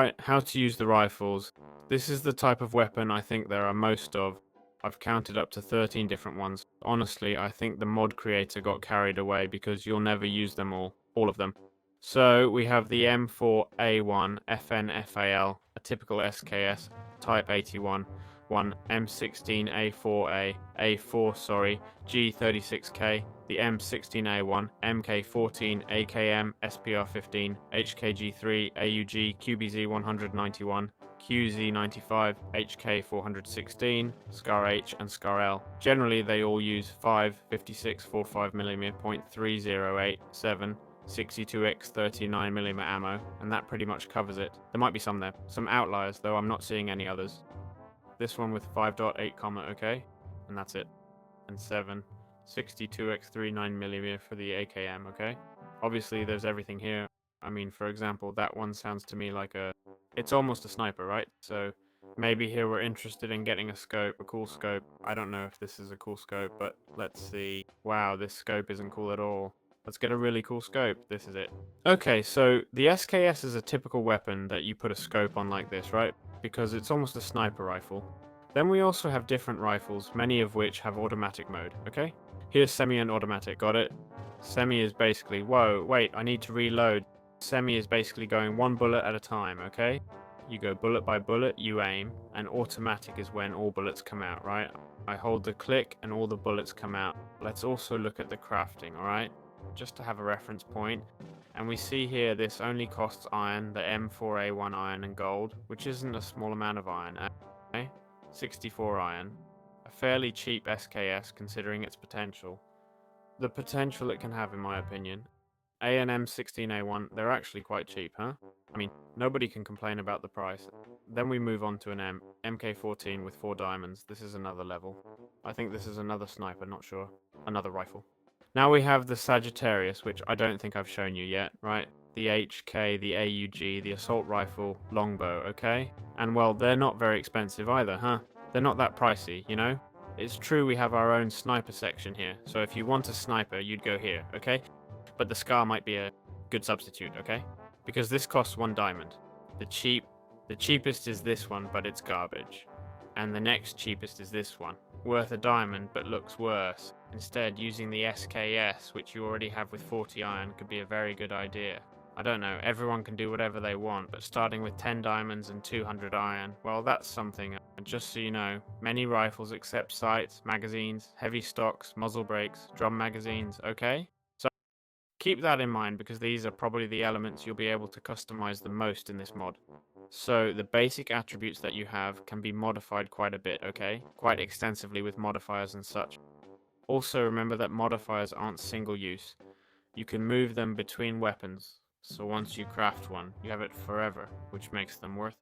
Right, how to use the rifles. This is the type of weapon I think there are most of. I've counted up to 13 different ones. Honestly, I think the mod creator got carried away because you'll never use them all of them. So we have the M4A1 FNFAL, a typical SKS, Type 81, one M16A4A, A4 sorry, G36K, the M16A1, MK14 AKM, SPR15, HKG3, AUG, QBZ191, QZ95, HK416, SCAR H and SCAR L. Generally they all use 5.56 45mm .3087 62x 39mm ammo, and that pretty much covers it. There might be some there, some outliers, though I'm not seeing any others. This one with 5.8 comma, okay, and that's it. And 7, 62x 39mm for the AKM, okay? Obviously there's everything here. I mean, for example, that one sounds to me like it's almost a sniper, right? So maybe here we're interested in getting a scope, a cool scope. I don't know if this is a cool scope, but let's see. Wow, this scope isn't cool at all. Let's get a really cool scope. This is it. Okay, so the SKS is a typical weapon that you put a scope on like this, right? Because it's almost a sniper rifle. Then we also have different rifles, many of which have automatic mode, okay? Here's semi and automatic, got it? Semi is basically, whoa, wait, I need to reload. Semi is basically going one bullet at a time, okay? You go bullet by bullet, you aim, and automatic is when all bullets come out, right? I hold the click and all the bullets come out. Let's also look at the crafting, alright? Just to have a reference point. And we see here this only costs iron, the M4A1 iron and gold, which isn't a small amount of iron, eh? 64 iron. A fairly cheap SKS considering its potential. The potential it can have in my opinion. M16A1, they're actually quite cheap, huh? I mean, nobody can complain about the price. Then we move on to an MK14 with 4 diamonds. This is another level. I think this is another sniper, not sure. Another rifle. Now we have the Sagittarius, which I don't think I've shown you yet, right? The HK, the AUG, the assault rifle, longbow, okay? And well, they're not very expensive either, huh? They're not that pricey, you know? It's true we have our own sniper section here, so if you want a sniper, you'd go here, okay? But the SCAR might be a good substitute, okay? Because this costs 1 diamond. The cheapest is this one, but it's garbage. And the next cheapest is this one. Worth a diamond, but looks worse. Instead, using the SKS, which you already have with 40 iron, could be a very good idea. I don't know, everyone can do whatever they want, but starting with 10 diamonds and 200 iron, well, that's something. And just so you know, many rifles accept sights, magazines, heavy stocks, muzzle brakes, drum magazines, okay? Keep that in mind because these are probably the elements you'll be able to customize the most in this mod. So the basic attributes that you have can be modified quite a bit, okay? Quite extensively with modifiers and such. Also remember that modifiers aren't single use. You can move them between weapons, so once you craft one, you have it forever, which makes them worth